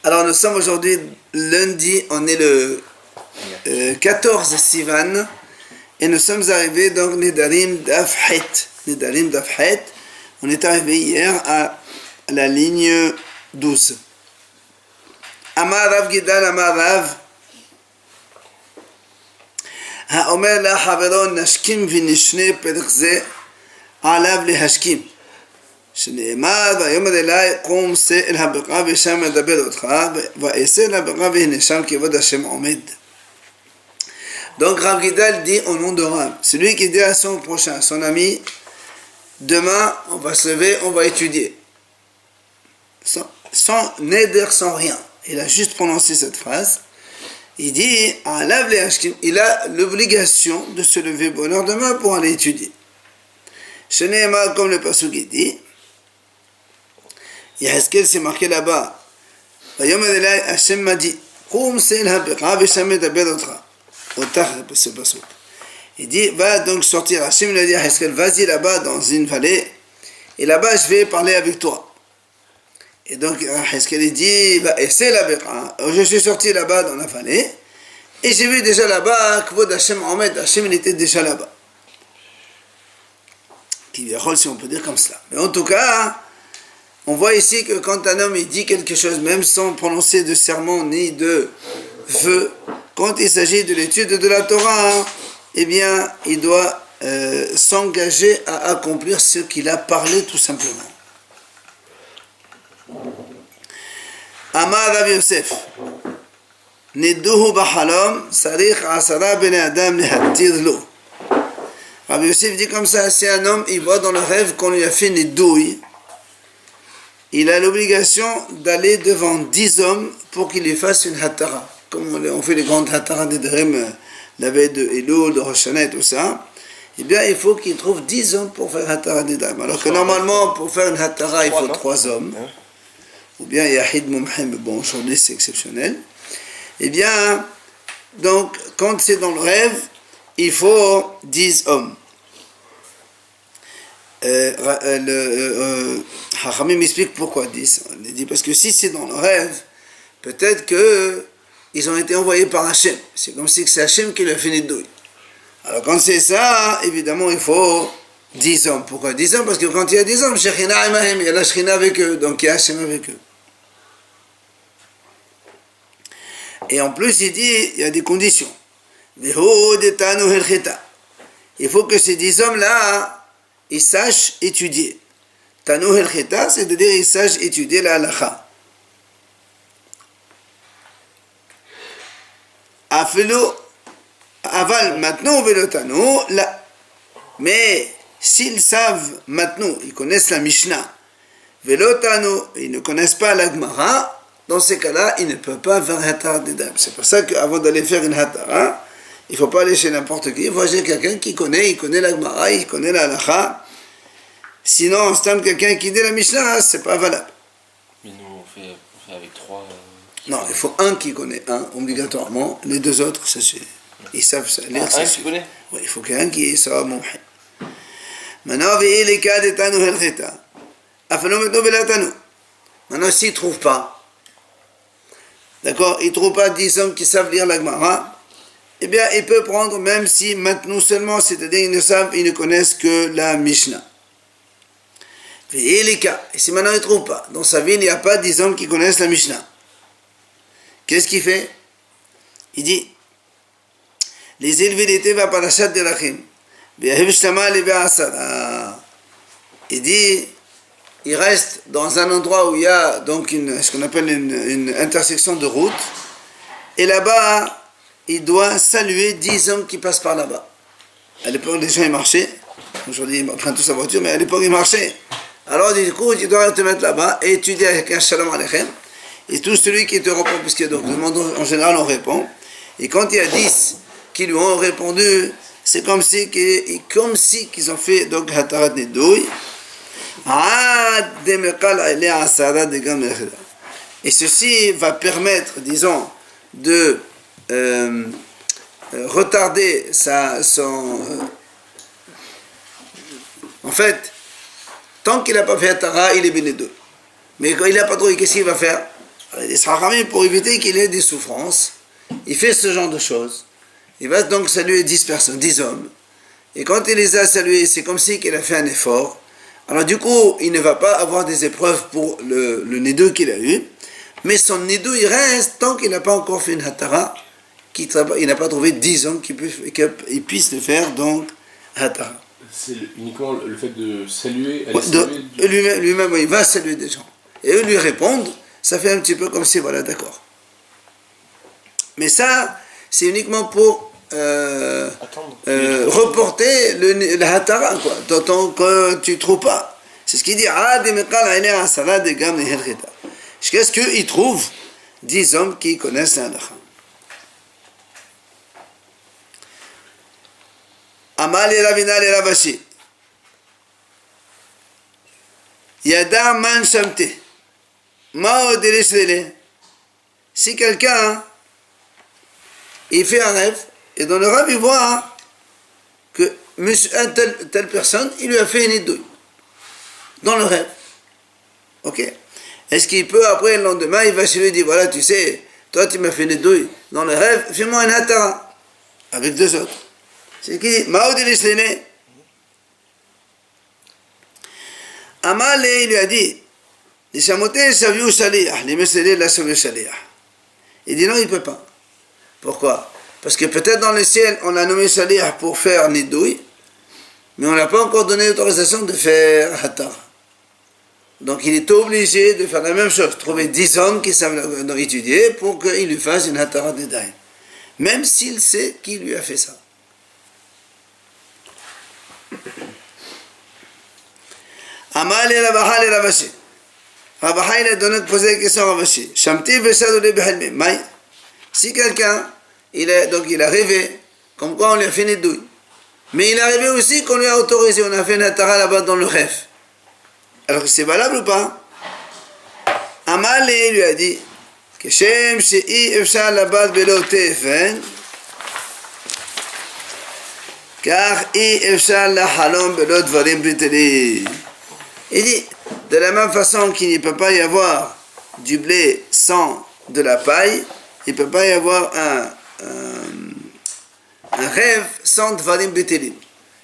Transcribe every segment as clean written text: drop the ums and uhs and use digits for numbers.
Alors nous sommes aujourd'hui lundi, on est le 14 Sivan et nous sommes arrivés donc Nedarim d'Afhet. Nedarim d'Afhet, on est arrivé hier à la ligne 12. Amar Rav Gidal Amar Rav האומר לחברו נשכים ונשנה פרק זה עליו להשכים שנאמר ויאמר אלי קום שא אל הבקעה ושם אדבר אותך ואעשה אל הבקעה והנה שם כבוד השם עומד. Donc Rav Gidal dit au nom de Rav, celui qui dit à son prochain, son ami, demain on va se lever, on va étudier sans neder, sans rien. Il a juste prononcé cette phrase. Il dit, il a l'obligation de se lever bonne heure demain pour aller étudier. Sheneema, comme le pasuk dit, Yaheskel s'est marqué là-bas. Hashem m'a dit, il dit, va donc sortir. Hashem l'a dit à Yaheskel, vas-y là-bas dans une vallée, et là-bas je vais parler avec toi. Et donc, Hezkel dit, bah, essaie la Beqa. Je suis sorti là-bas dans la vallée, et j'ai vu déjà là-bas, Kvod Hashem Ahmed, Hashem il était déjà là-bas. Qui viole, si on peut dire comme cela. Mais en tout cas, on voit ici que quand un homme il dit quelque chose, même sans prononcer de serment ni de vœu, quand il s'agit de l'étude de la Torah, eh bien, il doit s'engager à accomplir ce qu'il a parlé tout simplement. Amar Rav Yosef Niduhu b'halom sarich asara bnei adam lehatir lo. Rav Yosef dit comme ça, si un homme il voit dans le rêve qu'on lui a fait nidouille, il a l'obligation d'aller devant 10 hommes pour qu'il lui fasse une hatara. Comme on fait les grandes hataras des Drim la veille de Elul, de Rosh Hashanah et tout ça, eh bien il faut qu'il trouve 10 hommes pour faire hatara des Drim. Alors que normalement pour faire une hatara il faut 3 hommes. Ou bien Yahid Mumhem, mais bon, aujourd'hui c'est exceptionnel. Eh bien, donc, quand c'est dans le rêve, il faut 10 hommes. Hachamim m'explique pourquoi 10. Il dit parce que si c'est dans le rêve, peut-être qu'ils ont été envoyés par Hachem. C'est comme si c'est Hachem qui leur fait les douilles. Alors quand c'est ça, évidemment, il faut 10 hommes. Pourquoi 10 hommes? Parce que quand il y a 10 hommes, il y a la Shekhinah avec eux, donc il y a Hachem avec eux. Et en plus, il dit, il y a des conditions. Il faut que ces 10 hommes-là, ils sachent étudier. Tanu el cheta, c'est-à-dire ils sachent étudier la halakha. Afelo, aval, maintenant, velo tanu, là. Mais s'ils savent maintenant, ils connaissent la Mishnah, velo tanu, ils ne connaissent pas la Gemara, dans ces cas-là, il ne peut pas faire un hatara d'Edam. C'est pour ça qu'avant d'aller faire une hatara, il ne faut pas aller chez n'importe qui. Il faut aller chez quelqu'un qui connaît, il connaît la Gemara, il connaît la halakha. Sinon, c'est quelqu'un qui dit la Mishnah, c'est pas valable. Mais nous, on fait avec 3. Non, il faut un qui connaît, un, obligatoirement. Les 2 autres, ça suffit. Ils savent ça, lire, ça suffit. Oui, il faut quelqu'un qui soit mouhi. Maintenant, veillez les cas de Tanu el Cheta. Maintenant, s'ils ne trouvent pas, d'accord, il ne trouve pas 10 hommes qui savent lire la Gemara, eh bien, il peut prendre, même si maintenant seulement, c'est-à-dire ils ne connaissent que la Mishnah. Et si maintenant il ne trouve pas, dans sa ville, il n'y a pas 10 hommes qui connaissent la Mishnah. Qu'est-ce qu'il fait? Il dit, les élevés d'été va parachat de l'achim. Il dit, il reste dans un endroit où il y a donc ce qu'on appelle une intersection de route, et là-bas, il doit saluer 10 hommes qui passent par là-bas. À l'époque, les gens ils marchaient. Aujourd'hui, ils prennent tous sa voiture, mais à l'époque, ils marchaient. Alors, du coup, tu dois te mettre là-bas et étudier avec un shalom aleichem. Et tout celui qui te répond, puisque donc, en général, on répond. Et quand il y a 10 qui lui ont répondu, c'est comme si qu'ils ont fait donc hatarat nidouille. Et ceci va permettre, disons, de retarder en fait, tant qu'il n'a pas fait Hatara, il est béné d'eux. Mais quand il n'a pas trouvé, qu'est-ce qu'il va faire? Alors, les Chachamim, pour éviter qu'il ait des souffrances, il fait ce genre de choses. Il va donc saluer 10 personnes, 10 hommes. Et quand il les a salués, c'est comme si qu'il a fait un effort. Alors du coup, il ne va pas avoir des épreuves pour le nidouille qu'il a eu. Mais son nidouille il reste tant qu'il n'a pas encore fait une hatara. Il n'a pas trouvé 10 hommes qui puissent le faire, donc hatara. C'est uniquement le fait de saluer, Lui-même, il va saluer des gens. Et eux lui répondent, ça fait un petit peu comme si, voilà, d'accord. Mais ça, c'est uniquement pour reporter le hatara, quoi, tant que tu ne trouves pas. C'est ce qu'il dit. Jusqu'à ce qu'il trouve 10 hommes qui connaissent la halakha. Amal et Ravina et Ravashi. Yada man shamte. Mao de si quelqu'un il fait un rêve et dans le rêve il voit que telle personne il lui a fait une idouille dans le rêve. Ok. Est-ce qu'il peut après le lendemain il va chez lui et dire voilà tu sais toi tu m'as fait une idouille dans le rêve fais-moi un hatara avec 2 autres. C'est qui Mao de l'Isléné. Amal il lui a dit les chamotés saviou shaliah, les messages la saviou shaliah. Il dit non, il ne peut pas. Pourquoi? Parce que peut-être dans le ciel, on a nommé shaliah pour faire nidouille, mais on n'a pas encore donné l'autorisation de faire hatara. Donc il est obligé de faire la même chose, trouver 10 hommes qui savent étudier pour qu'ils lui fassent une hatara de daïm. Même s'il sait qui lui a fait ça. Amal et Rabaha et Ravashi. Rabaha il a donné de poser la question à Ravashi. Shamti v'shadou bihalmi. Maï. Si quelqu'un, il a rêvé, comme quoi on lui a fait une douille. Mais il a rêvé aussi qu'on lui a autorisé, on a fait une hatara là-bas dans le rêve. Alors c'est valable ou pas? Amal lui a dit que Shem she'i efshar labat belo tefen car i efshar la halom belo dvarim briteli. Il dit, de la même façon qu'il ne peut pas y avoir du blé sans de la paille, il ne peut pas y avoir un rêve sans dvarim bitelim.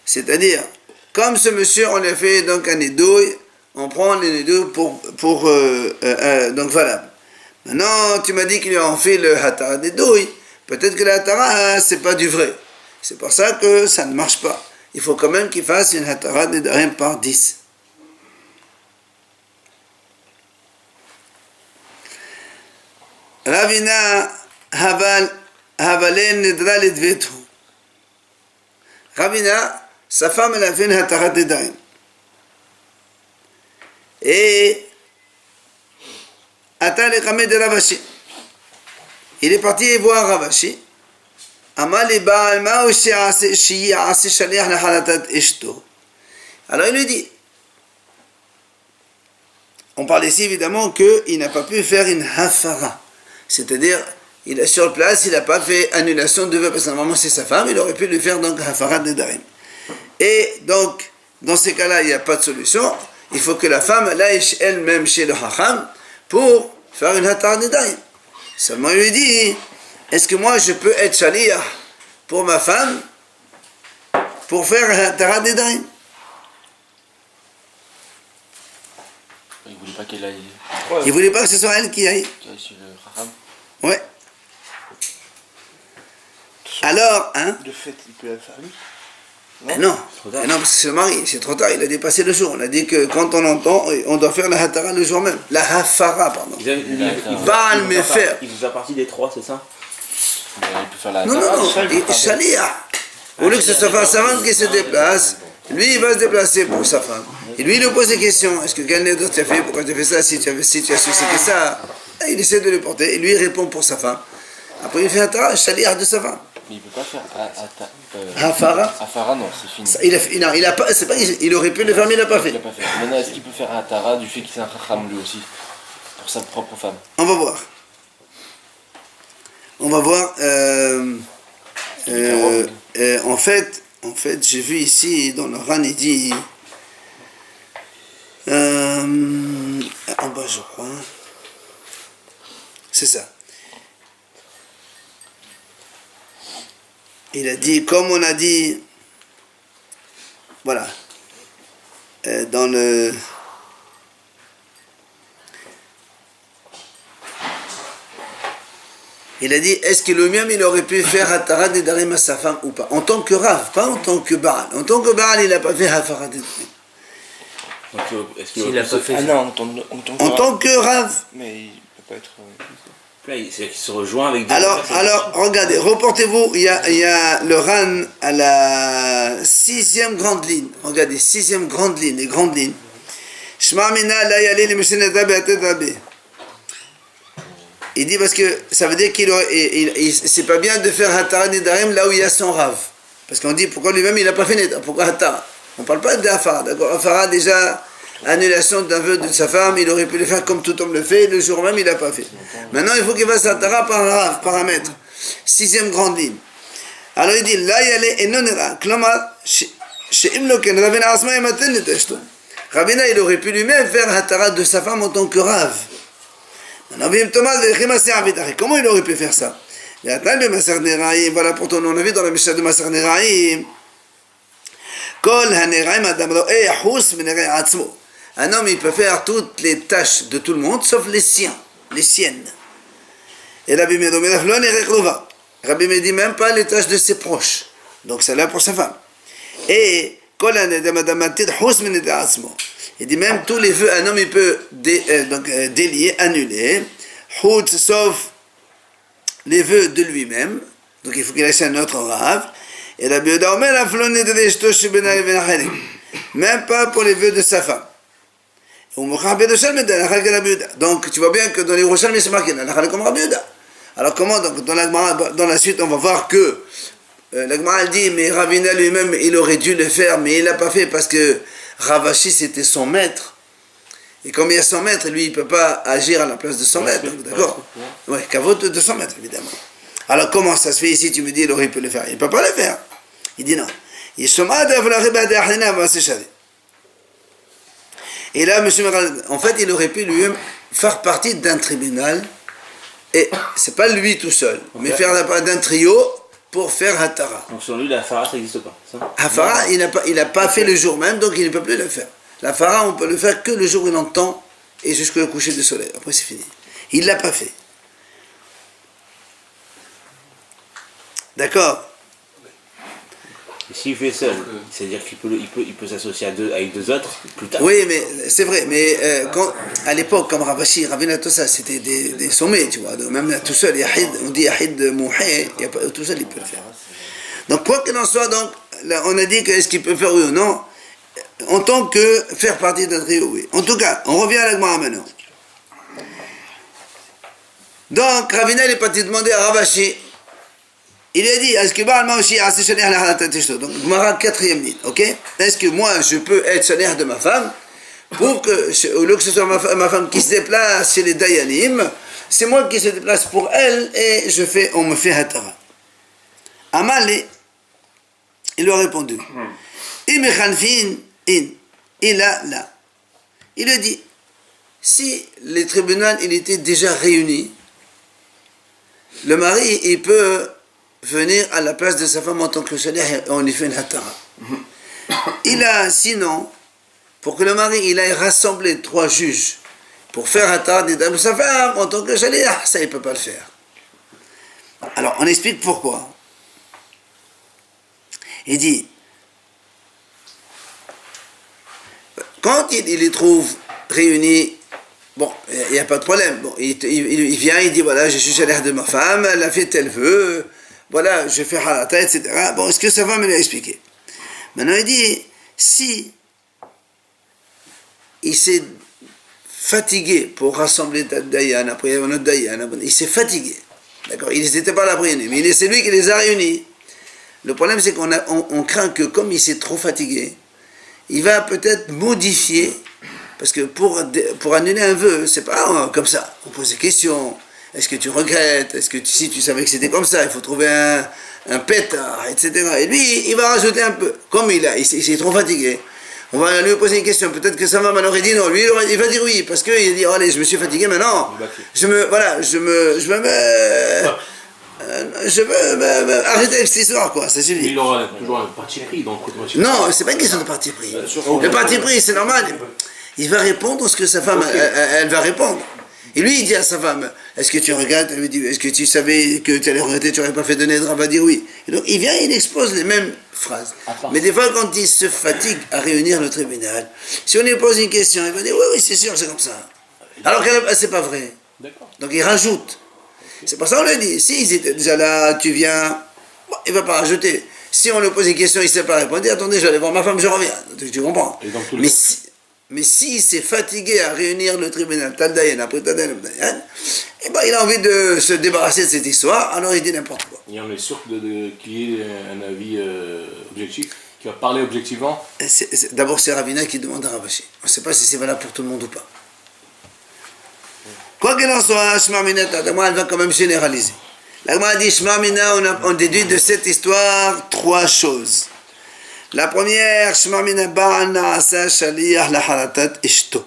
C'est-à-dire, comme ce monsieur, on lui a fait donc un nidouille, on prend les nidouilles donc valable. Maintenant, tu m'as dit qu'il lui a fait le hatara des douilles. Peut-être que le hatara, c'est pas du vrai. C'est pour ça que ça ne marche pas. Il faut quand même qu'il fasse une hatara des darim par 10. Ravina Havalen Nidra Lidvetu. Ravina, sa femme, elle a fait une hatara de darim. Et Atal et Kameh de Ravashi. Il est parti voir Ravashi. Amali Baal Mao Shi'i Asi Shaliach Lahalatat Ishto. Alors il lui dit, on parle ici évidemment qu'il n'a pas pu faire une hafara. C'est-à-dire, il est sur place, il n'a pas fait annulation de vœux, parce que normalement c'est sa femme, il aurait pu lui faire donc hafarat de darim. Et donc, dans ces cas-là, il n'y a pas de solution. Il faut que la femme aille elle-même chez le hacham pour faire une hatar de darim. Seulement, il lui dit, est-ce que moi je peux être shaliah pour ma femme pour faire un hatar de darim? Il voulait pas qu'elle aille. Ouais. Il voulait pas que ce soit elle qui aille. Qui aille chez le Raham. Ouais. Alors, hein? De fait, il peut la faire lui. Non, non, parce que c'est le mari, c'est trop tard, il a dépassé le jour. On a dit que quand on entend, on doit faire la hatara le jour même. La hafara, pardon. Baal mefer. Il vous a parti des 3, c'est ça? Il peut faire la Non, Shalia. Au lieu que ce soit sa femme qui se déplace, lui il va se déplacer pour sa femme. Et lui il lui pose des questions. Est-ce que quelqu'un d'autre t'a fait? Pourquoi tu as fait ça? Si tu as suscité ça. Et il essaie de le porter. Et lui il répond pour sa femme. Après il fait hatara, Shalia de sa femme. Mais il ne peut pas faire Hafara. Hafara, non, c'est fini. Ça, il aurait pu le faire, mais il l'a pas fait. Il l'a pas fait. Maintenant, est-ce qu'il peut faire un Hatara du fait qu'il est un Chacham lui aussi? Pour sa propre femme? On va voir. On va voir. En fait, j'ai vu ici dans le Ran, il dit. En bas, je crois. C'est ça. Il a dit, comme on a dit, voilà, dans le... Il a dit, est-ce que le même il aurait pu faire Hatarat Nedarim à sa femme ou pas? En tant que Rav, pas en tant que Baal. En tant que Baal, il n'a pas fait Hatarat Nedarim. S'il n'a pas fait Ah ça. non, En tant que Rav. Mais il peut pas être. Là, c'est-à-dire qu'il se rejoint avec des... Alors, regardez, reportez-vous, il y a le RAN à la 6e grande ligne. Regardez, 6e grande ligne, les grandes lignes. Shema mina la yali li mishneta be'atet rabbi. Il dit parce que ça veut dire c'est pas bien de faire Hatarat Nedarim là où il y a son Rav. Parce qu'on dit pourquoi lui-même il n'a pas fait Neda, pourquoi Hatarat? On ne parle pas d'Afara, d'accord? Afara, déjà, annulation d'un vœu de sa femme, il aurait pu le faire comme tout homme le fait, le jour même il n'a pas fait. Maintenant il faut qu'il fasse Hatarat par un Rav, par un maître. 6e grande ligne. Alors il dit, là il y a les enonera, klomar, she'im loken, Ravina asma yematen neteshto. Ravina il aurait pu lui-même faire Hatarat de sa femme en tant que Rav. Comment il aurait pu faire ça? Voilà pourtant on a vu dans la Mishnah de Maser Neraim. Un homme il peut faire toutes les tâches de tout le monde sauf les siennes. Et Rabbi me dit même pas les tâches de ses proches. Donc c'est là pour sa femme. Et il dit même tous les vœux, un homme il peut délier, annuler, sauf les vœux de lui-même, donc il faut qu'il ait un autre Rav. Et Rabbi Yehuda Omer, même pas pour les vœux de sa femme. Donc tu vois bien que dans les Yerushalmi c'est marqué comme Rabbi Yehuda. Alors comment, donc dans la suite on va voir que la Gemara dit mais Ravina lui-même il aurait dû le faire mais il l'a pas fait parce que Ravashi c'était son maître. Et comme il y a son maître, lui il ne peut pas agir à la place de son maître. D'accord? Oui, Kavod de son maître évidemment. Alors comment ça se fait ici? Tu me dis il aurait pu le faire. Il ne peut pas le faire. Il dit non. Et là, en fait, il aurait pu lui-même faire partie d'un tribunal. Et c'est pas lui tout seul, mais faire part d'un trio pour faire Hatarat. Donc sur lui, la Hafara, ça n'existe pas, ça? Hafara, il n'a pas fait le jour même, donc il ne peut plus le faire. La Hafara, on peut le faire que le jour où il entend et jusqu'au coucher du soleil. Après, c'est fini. Il ne l'a pas fait. D'accord? Et s'il fait seul, c'est-à-dire qu'il peut s'associer avec deux autres plus tard. Oui, mais c'est vrai. Mais à l'époque, comme Ravashi, Ravina, tout ça, c'était des sommets, tu vois. Donc, même tout seul, Yahid, on dit Yahid Mouhé, tout seul, il peut le faire. Donc, quoi qu'il en soit, donc, là, on a dit que est-ce qu'il peut faire oui ou non, en tant que faire partie d'un trio, oui. En tout cas, on revient à la Gemara maintenant. Donc, Ravina, il est parti demander à Ravashi. Il a dit, est-ce que Baal aussi a assez la halatatisto? Donc, Gemara 4e ligne, ok? Est-ce que moi, je peux être shaliach de ma femme pour que, au lieu que ce soit ma femme qui se déplace chez les Dayanim, c'est moi qui se déplace pour elle et on me fait Hatarat. Amalé, il lui a répondu, Imechanfin in, il a là. Il lui dit, si les tribunaux il était déjà réunis, le mari, il peut venir à la place de sa femme en tant que shaliach et on lui fait une Hatarat. Sinon, pour que le mari il aille rassembler 3 juges pour faire Hatarat de sa femme en tant que shaliach, ça il ne peut pas le faire. Alors on explique pourquoi. Il dit, quand il les trouve réunis, bon, il n'y a pas de problème. Bon, il vient, il dit voilà, je suis shaliach de ma femme, elle a fait tel vœu. Voilà, je fais halata, etc. Bon, est-ce que sa femme me l'a expliqué? Maintenant, il dit, si il s'est fatigué pour rassembler Dayan, après il y a un autre Dayan, il s'est fatigué. D'accord? Ils n'étaient pas là pour réunir, mais c'est lui qui les a réunis. Le problème, c'est qu'on craint que comme il s'est trop fatigué, il va peut-être modifier, parce que pour annuler un vœu, c'est pas comme ça. On pose des questions. Est-ce que tu regrettes? Est-ce que si tu savais que c'était comme ça, il faut trouver un pétard, etc. Et lui, il va rajouter un peu. Comme il s'est trop fatigué. On va lui poser une question. Peut-être que sa femme aurait dit non. Lui, il va dire oui. Parce qu'il dit, oh, allez, je me suis fatigué maintenant. Je veux arrêter avec cette histoire, quoi. Ça suffit. Il aura toujours un parti pris dans le côté moitié. Non, c'est pas une question de parti pris. Le parti pris, c'est normal. Il va répondre ce que sa femme, elle va répondre. Et lui, il dit à sa femme, est-ce que tu regrettes? Elle lui dit, est-ce que tu savais que tu allais regretter, tu n'aurais pas fait de Nedra? Elle va dire oui. Et donc, il vient, il expose les mêmes phrases. Mais des fois, quand il se fatigue à réunir le tribunal, si on lui pose une question, il va dire, oui, c'est sûr, c'est comme ça. Alors que c'est pas vrai. Donc, il rajoute. C'est pour ça qu'on lui dit, si ils étaient déjà là, tu viens, bon, il ne va pas rajouter. Si on lui pose une question, il ne sait pas répondre, il dit, attendez, je vais aller voir ma femme, je reviens. Tu comprends? Mais s'il s'est fatigué à réunir le tribunal, Taldayan, après Taldayan, eh ben, il a envie de se débarrasser de cette histoire, alors il dit n'importe quoi. Et on est sûr qu'il y ait un avis objectif, qui va parler objectivement. D'abord, c'est Ravina qui demande à Ravashi. On ne sait pas si c'est valable pour tout le monde ou pas. Quoi qu'il en soit, Shema Mina, elle va quand même généraliser. L'Agma a dit Shema Mina, on déduit de cette histoire 3 choses. La première, Shema Mina ba'ana asa shaliyah la halatat ishto.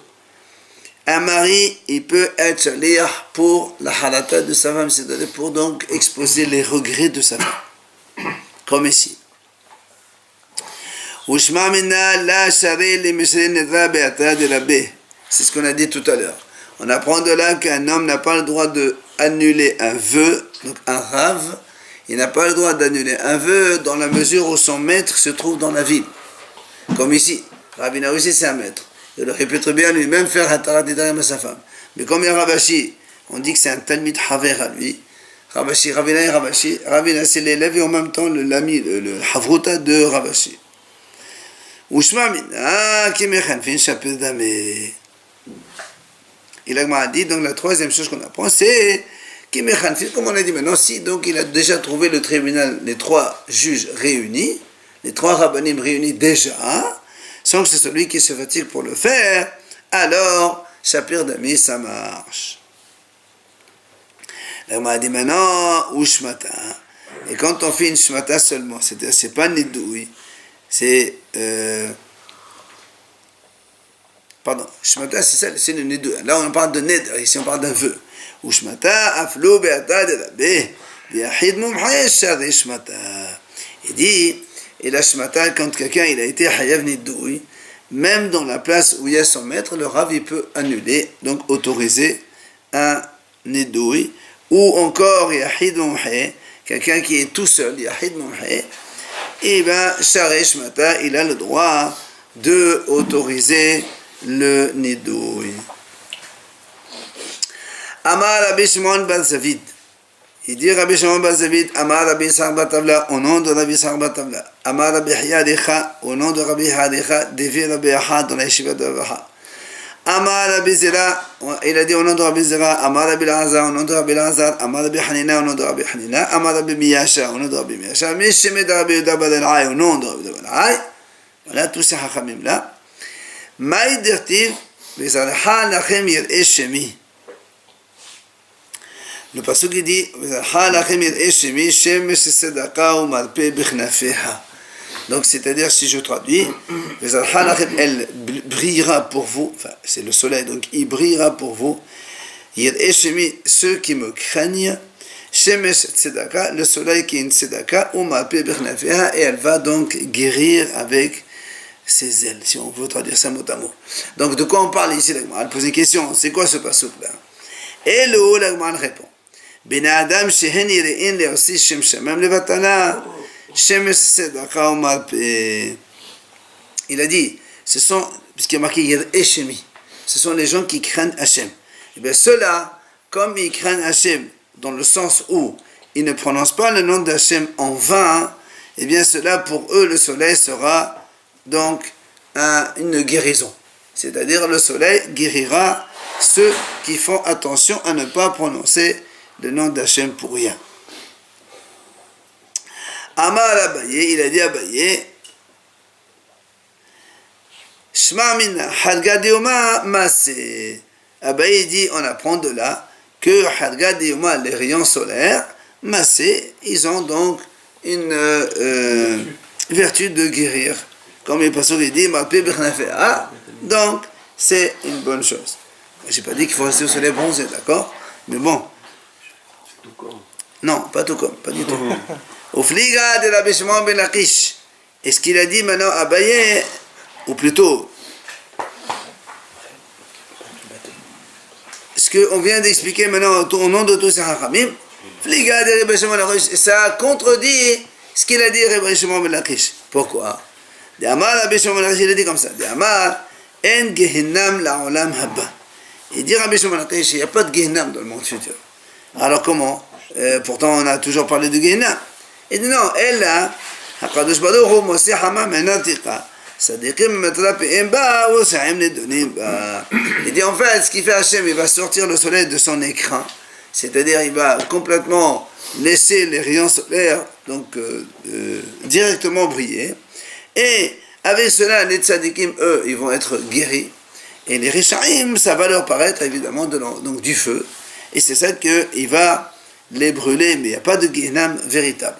Un mari, il peut être shaliyah pour la halatat de sa femme, c'est-à-dire pour donc exposer les regrets de sa femme. Comme ici. Ou Shema Mina la shari li mishri nedra be'ata de rabbe. C'est ce qu'on a dit tout à l'heure. On apprend de là qu'un homme n'a pas le droit d'annuler un vœu, donc un rave. Il n'a pas le droit d'annuler un vœu dans la mesure où son maître se trouve dans la ville. Comme ici, Ravina aussi c'est un maître. Il aurait pu très bien lui-même faire un tarat d'Idarim à sa femme. Mais comme il y a Ravashi, on dit que c'est un Talmid Haver à lui. Ravashi, Ravina et Ravashi. Ravina c'est l'élève et en même temps l'ami, le Havruta de Ravashi. Ushma mina ki mechanfin shapir dameh. Il a dit, donc la troisième chose qu'on apprend, c'est comme on a dit maintenant, si donc il a déjà trouvé le tribunal, les 3 juges réunis, les 3 rabbanim réunis déjà, sans que ce soit lui qui se fatigue pour le faire, alors, Shapir Dami, ça marche. Il a dit maintenant, ou shmata. Et quand on fait une shmata seulement, c'est pas nidoui, c'est. Pardon, Shmata, c'est ça, c'est le nidou. Là, on parle de ned, ici on parle d'un vœu. Ou Shmata, aflou be'ata de la bé, yahid mumhaye shari Shmata. Il dit, et la Shmata, quand quelqu'un il a été hayav nidoui, même dans la place où il y a son maître, le rav il peut annuler, donc autoriser un nidoui. Ou encore, yahid mumhaye, quelqu'un qui est tout seul, yahid mumhaye, et bien, shari Shmata, il a le droit de autoriser le nidoui. Amar Rabbi Shimon ben Zavid. Il dit Rabbi Shimon ben Zavid, Amar Rabbi Ishaq ben Tavla, au nom de Rabbi Ishaq ben Tavla. Amar Rabbi Hiyadicha, au nom de Rabbi Hiyadicha, Devi Rabbi Aha, dans la yeshiva de Rabbi Aha. Amar Rabbi Zera, il a dit au nom de Rabbi Zera, Amar Rabbi Lazar, au nom de Rabbi Lazar, Amar Rabbi Hanina, au nom de Rabbi Hanina, Amar Rabbi Miyasha, au nom de Rabbi Miyasha, Mishemed Rabbi Yuda ben Elai, au nom de Rabbi Yuda ben Elai. Voilà tous ces hachamim là. Maï dirtiv, Vezalha lachem yir'e shemi. Le pasuk qui dit, Vezalha lachem yir'e shemi, shemesh sedaka ou marpe bichnafeha. Donc, c'est-à-dire, si je traduis, Vezalha lachem, elle brillera pour vous, enfin, c'est le soleil, donc il brillera pour vous. Yir'e shemi, ceux qui me craignent, shemesh sedaka, le soleil qui est une sedaka, ou marpe bichnafeha, et elle va donc guérir avec ses ailes, si on veut traduire ça mot à mot. Donc de quoi on parle ici, l'Agma? Elle pose une question, c'est quoi ce pasuk là? Et le haut, l'Agma répond, Ben Adam shehen yirein leosi shem shamam levatala shemesh sedaka umar pe. Il a dit, ce sont, puisqu'il y a marqué yir'e shemi, ce sont les gens qui craignent Hachem. Et bien ceux-là, comme ils craignent Hachem, dans le sens où ils ne prononcent pas le nom d'Hachem en vain, et bien cela pour eux le soleil sera donc une guérison. C'est-à-dire le soleil guérira ceux qui font attention à ne pas prononcer le nom d'Hachem pour rien. Amar Abaye, il a dit à Abaye, Shma mina Hadgad Yoma Masé. Abaye dit, on apprend de là que Hadgad Yoma, les rayons solaires, Masé, ils ont donc une vertu de guérir comme le pasuk dit, donc c'est une bonne chose. Je n'ai pas dit qu'il faut rester au soleil bronzé, d'accord? Mais bon. Non, pas tout comme, pas du tout. Oufliga de Rabbi Shimon ben Lakish. Et ce qu'il a dit maintenant à Abaye, ou plutôt, ce qu'on vient d'expliquer maintenant au nom de tous ces Hachamim, Fliga de Rabbi Shimon ben Lakish, ça contredit ce qu'il a dit Rabbi Shimon ben Lakish. Pourquoi? De Amar Rabbi Shimon ben Lakish, il a dit comme ça. De Amar, En Gehinam la'olam haba. Il dit Rabbi Shimon ben Lakish, il n'y a pas de Gehinam dans le monde futur. Alors comment? Pourtant on a toujours parlé de Gehinam. Il dit non, elle a, HaKadosh Baruch Hu Moseh Hama Menatika. Sadiqim Metrapi'im Ba Usaim Nedonim Ba. Il dit en fait, ce qu'il fait Hachem, il va sortir le soleil de son écran. C'est-à-dire, il va complètement laisser les rayons solaires donc, directement briller. Et avec cela, les tzadikim, eux, ils vont être guéris. Et les Rishaim, ça va leur paraître évidemment donc, du feu. Et c'est ça qu'il va les brûler, mais il n'y a pas de Gehinam véritable.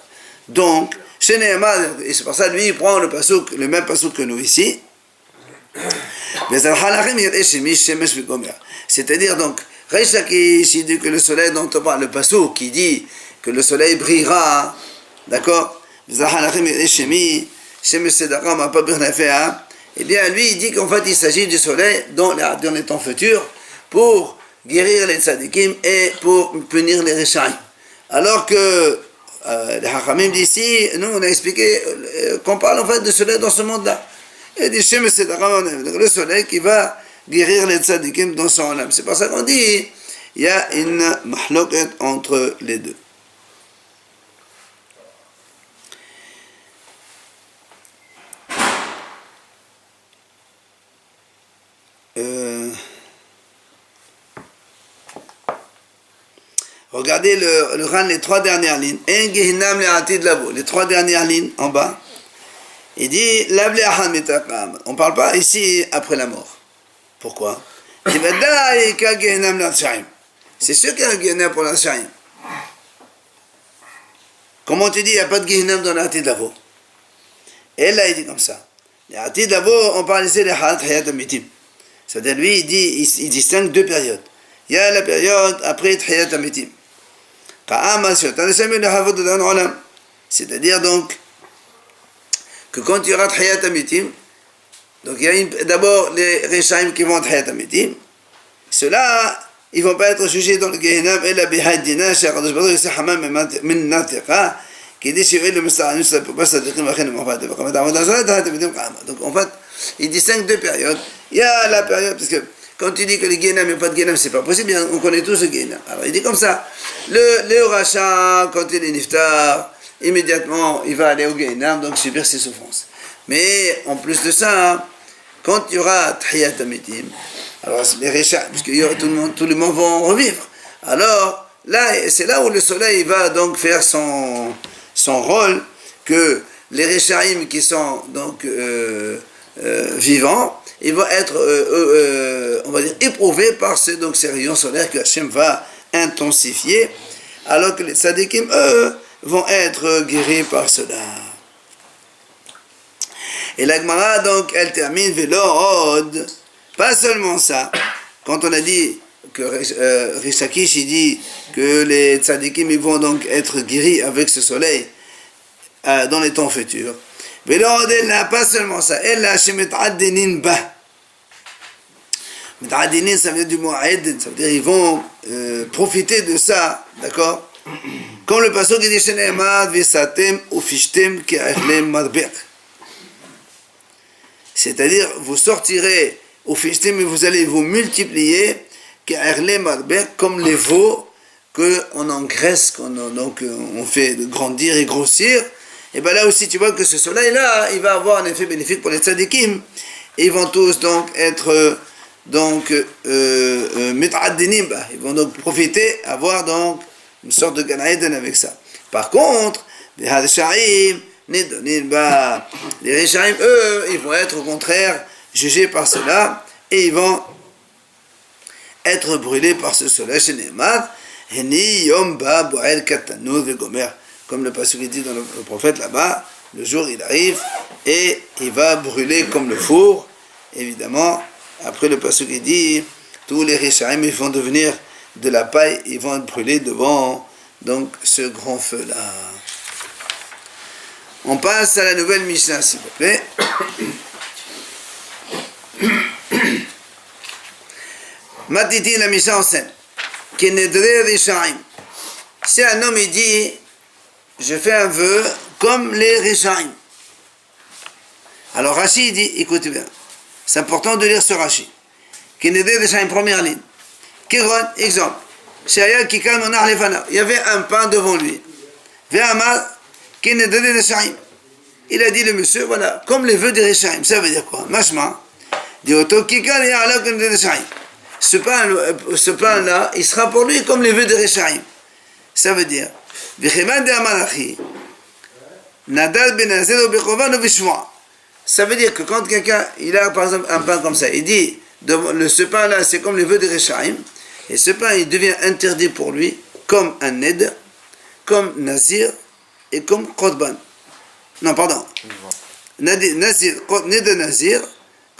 Donc, chez Nehemar, et c'est pour ça lui il prend le même pasuk que nous ici. C'est-à-dire donc, Reish Lakish, il dit que le soleil dont on parle, le pasuk qui dit que le soleil brillera, d'accord? Eh bien, lui il dit qu'en fait il s'agit du soleil dans les temps futurs pour guérir les tzadikim et pour punir les Rishaim. Alors que les Hachamim d'ici, nous on a expliqué qu'on parle en fait de soleil dans ce monde-là. Et dit le soleil qui va guérir les tzadikim dans son âme. C'est pour ça qu'on dit il y a une mahloket entre les deux. Regardez le Ran, les trois dernières lignes. En Gehinam le'atid lavo. Les trois dernières lignes en bas. Il dit Lav le'ahan mitaqam. On ne parle pas ici après la mort. Pourquoi? Il va dire qu'il y a Gehinam le'atshaim. C'est sûr qu'il y a un Gehinam pour l'Atshaim. Comment tu dis il n'y a pas de Gehinam dans l'atid lavo? Et là il dit comme ça. L'atid lavo, on parle ici de Hayat Amitim. C'est-à-dire lui il distingue deux périodes. Il y a la période après Hayat Amitim. C'est-à-dire donc que quand il y aura Hayat Amitim, donc il y a d'abord les Rishaim qui vont Hayat Amitim, ceux-là, ils ne vont pas être jugés dans le Gehinam et la Bihadina, chez Akadosh Baruch Hu, c'est Hamam min Natika, qui dit le Musta'anus, ça ne peut pas s'adresser à donc en fait, il distingue deux périodes. Il y a la période, parce que quand tu dis que le Gehinam n'est pas de Gehinam, c'est pas possible, on connaît tous le Gehinam. Alors il dit comme ça, le Racha, quand il est niftar, immédiatement il va aller au Gehinam, donc subir ses souffrances. Mais en plus de ça, quand il y aura Tahiyat Amitim, alors les Recha, puisque tout le monde vont revivre, alors là, c'est là où le soleil va donc faire son rôle, que les Rechaim qui sont donc vivants, ils vont être, on va dire, éprouvés par ces rayons solaires que Hachem va intensifier, alors que les tzadikim, eux, vont être guéris par cela. Et la Gemara, donc, elle termine, Velorod, pas seulement ça, quand on a dit que Reish Lakish, il dit que les tzadikim, ils vont donc être guéris avec ce soleil dans les temps futurs. Velorod, elle n'a pas seulement ça, elle n'a shemet'adinin ba. Met'adinin, ça vient du mot aed, ça veut dire ils vont profiter de ça, d'accord? Comme le pasuk dit Shene'emad v'satem ufishtem ke'achlem marbek. C'est-à-dire, vous sortirez au fishtem et vous allez vous multiplier ke'achlem marbek, comme les veaux qu'on engraisse, on fait grandir et grossir. Et bien là aussi, tu vois que ce soleil-là, il va avoir un effet bénéfique pour les tzadikim. Et ils vont tous donc être mit'addinim, ils vont donc profiter, avoir donc une sorte de Gan Eden avec ça. Par contre, les Rishaim, les Rishaim, eux, ils vont être au contraire jugés par cela et ils vont être brûlés par ce soleil. Chez Nehemar, Heni yom ba bo'el katanu vegomer. Comme le pasuk dit dans le prophète là-bas, le jour il arrive et il va brûler comme le four. Évidemment, après le passage qui dit, tous les Rishaim ils vont devenir de la paille, ils vont être brûlés devant donc ce grand feu-là. On passe à la nouvelle Mishnah, s'il vous plaît. Matiti, la Mishnah enseigne. Kenedre Rishaim. Si un homme il dit, je fais un vœu comme les Rishaim. Alors Rashi dit, écoutez bien, c'est important de lire ce Rashi. Kenedre Rishaim, première ligne. Kéron, exemple. Shaya Kikal Monar Lefana. Il y avait un pain devant lui. Ve'amar Kenedre Rishaim. Il a dit le monsieur, voilà, comme les vœux des Rishaim. Ça veut dire quoi? Mashma. Dit Oto Kikal Ya'ala Kenedre Rishaim. Ce pain-là, il sera pour lui comme les vœux de Rishaim. Ça veut dire, ça veut dire que quand quelqu'un, il a par exemple un pain comme ça, il dit, ce pain-là, c'est comme les vœux de Rishaim, et ce pain, il devient interdit pour lui, comme un ned, comme nazir, et comme korban. Non, pardon. Nazir, ned nazir,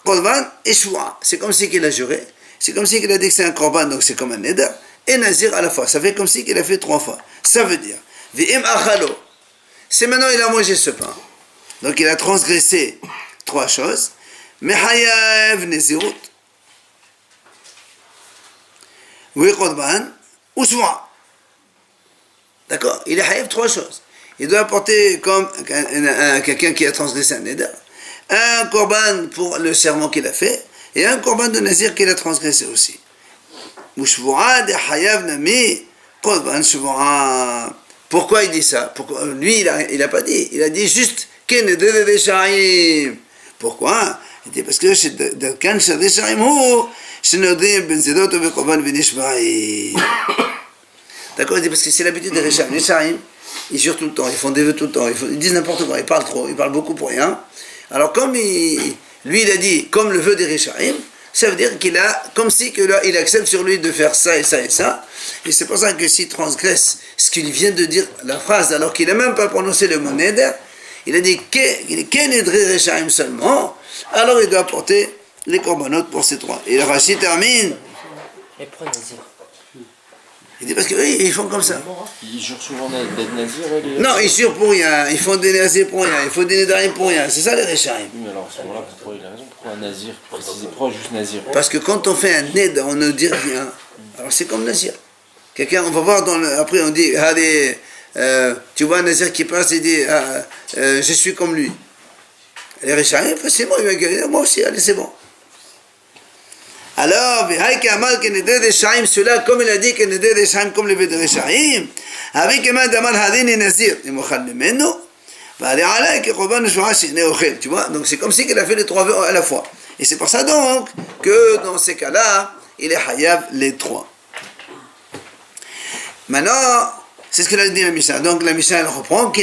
korban et shua. C'est comme si qu'il a juré. C'est comme si il a dit que c'est un korban, donc c'est comme un neder, et nazir à la fois. Ça fait comme si il a fait 3 fois. Ça veut dire, v'im achalo. C'est maintenant il a mangé ce pain. Donc il a transgressé 3 choses. Mehayav nezirut. Oui, korban, ou shua. D'accord? Il est hayav 3 choses. Il doit apporter comme quelqu'un qui a transgressé un neder, un korban pour le serment qu'il a fait, et un korban de nazir qu'il a transgressé aussi. Pourquoi il dit ça? Lui, il n'a pas dit. Il a dit juste pourquoi? Il dit parce que d'accord, il dit parce que c'est l'habitude des Rishaim. Les Rishaim, ils jurent tout le temps, ils font des vœux tout le temps, ils disent n'importe quoi, ils parlent trop, ils parlent beaucoup pour rien. Alors comme lui, il a dit, comme le vœu des Rishaim, ça veut dire qu'il a, comme si que là, il accepte sur lui de faire ça et ça et ça. Et c'est pour ça que s'il transgresse ce qu'il vient de dire, la phrase, alors qu'il n'a même pas prononcé le mot neder, il a dit Kenedre Rishaim seulement, alors il doit porter les corbanotes pour ces 3. Et le Rashi termine. Et pourquoi nazir? Il dit parce que oui, ils font comme ça. Ils jurent souvent d'être nazir. Non, ils jurent pour rien, ils font des nazirs pour rien, ils font des nédarim pour rien, c'est ça les Rishaim. Oui, mais alors à ce moment-là, pourquoi il a raison? Pourquoi un nazir? Préciser, pourquoi juste nazir? Parce que quand on fait un ned, on ne dit rien. Alors c'est comme nazir. Quelqu'un, on va voir après on dit, allez, tu vois un nazir qui passe et dit, je suis comme lui. Les Rishaim, facilement, il va dire, moi aussi, allez, c'est bon. Alors, cela, comme il a dit, comme le vœu de Rishaim, avec Eman Damal Hadin et Nazir, et Mochal Memeno, tu vois, donc c'est comme si il a fait les 3 vœux à la fois. Et c'est pour ça donc que dans ces cas-là, il est hayav les 3. Maintenant, c'est ce que l'a dit la Mishnah. Donc la Mishnah elle reprend,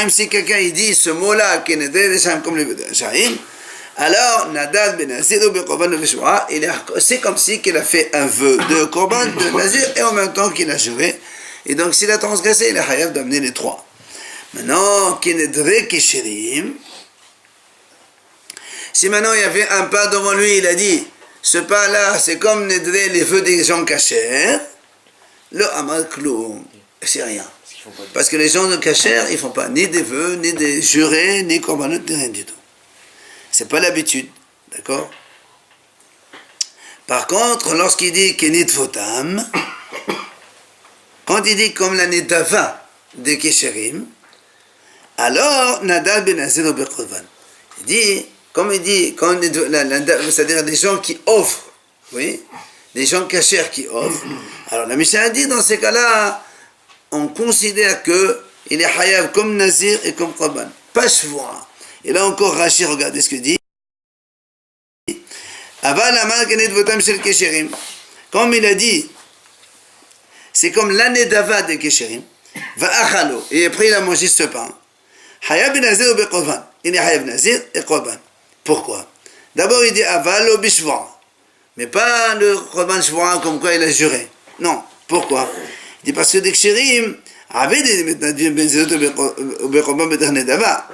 si quelqu'un il dit ce mot-là, comme le vœu de Rishaim, alors, Nadad ben Nazir ou ben Korban de Veshua, c'est comme si qu'il a fait un vœu de Korban, de Nazir, et en même temps qu'il a juré. Et donc, s'il a transgressé, il est hayav d'amener les 3. Maintenant, Kenedre Kesherim, si maintenant il y avait un pain devant lui, il a dit, ce pain-là, c'est comme Nedre, les vœux des gens cachers, le Amal Kloum, c'est rien. Parce que les gens de cachers, ils ne font pas ni des vœux, ni des jurés, ni Korbanot, ni rien du tout. C'est pas l'habitude, d'accord? Par contre, lorsqu'il dit Kenit Votam, quand il dit comme la Nedava des Kesherim, alors Nadal ben Nazir ou Bekorban. Il dit, comme il dit, c'est-à-dire des gens qui offrent, oui, des gens cachers qui offrent. Alors la Mishnah a dit, dans ces cas-là, on considère que il est hayav comme Nazir et comme Korban, pas Shvoa. Et là encore, Rashi, regardez ce que dit. Comme il a dit, c'est comme l'année d'Ava de Kesherim, et après il a mangé ce pain. Hayab Nazir ou Bekorban. Il est Hayab Nazir et Korban. Pourquoi? D'abord il dit Avalo Bishva, mais pas le Korban Shvoa comme quoi il a juré. Non. Pourquoi? Il dit parce que des Kesherim avaient des Nazir ou Bekorban Bederné d'Ava.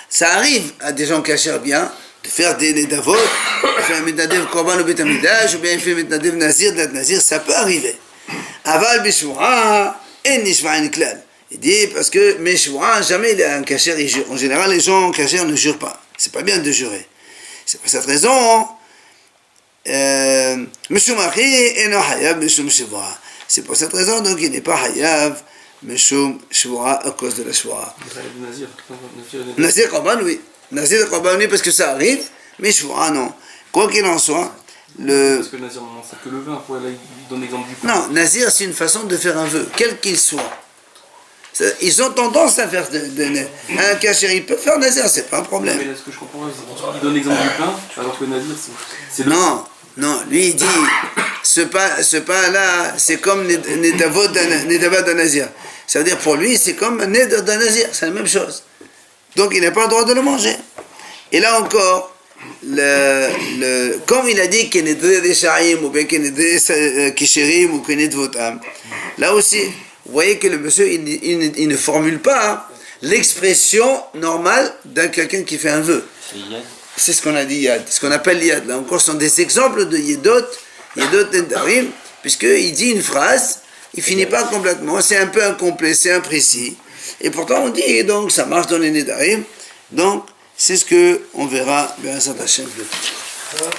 Ça arrive à des gens cachèrent bien de faire des Nedavot, de faire un Metnadev Korban au Beth Amidash, ou bien il fait un Metnadev Nazir, Dat Nazir, ça peut arriver. Aval Bishura, En Nishva'in Klal. Il dit parce que Meshura, jamais il est un cachère, il jure. En général, les gens cachères ne jurent pas. C'est pas bien de jurer. C'est pour cette raison, Meshum Achi, Eno Hayav, Meshum Shivura. C'est pour cette raison, donc il n'est pas Hayav, Meshum Shivura, à cause de la Shivura. Nazir Korban, oui. Nazir Korban, oui, parce que ça arrive, mais Shivura, non. Quoi qu'il en soit, Parce que Nazir, non, c'est que le vin. Là, il donne l'exemple du pain. Non, Nazir, c'est une façon de faire un vœu, quel qu'il soit. Ils ont tendance à faire un cachère, il peut faire Nazir, c'est pas un problème. Mais là, ce que je comprends, c'est qu'il donne l'exemple du pain, alors que Nazir, c'est le Non, non, lui il dit, ce pain-là, c'est comme Nedavot d'un Nazir. Ça veut dire pour lui, c'est comme un Neder d'un Nazir, c'est la même chose. Donc il n'a pas le droit de le manger. Et là encore, comme il a dit qu'il est des Sharim, ou bien qu'il est des Kishirim, ou qu'il est de Votam, là aussi, vous voyez que le monsieur, il ne formule pas l'expression normale d'un quelqu'un qui fait un vœu. C'est ce qu'on a dit Yad, ce qu'on appelle Yad. Là encore, ce sont des exemples de Yedot Nedarim, puisqu'il dit une phrase, il finit pas complètement, c'est un peu incomplet, c'est imprécis. Et pourtant on dit, donc ça marche dans les Nedarim. Donc c'est ce qu'on verra, bien Hashem plus tard.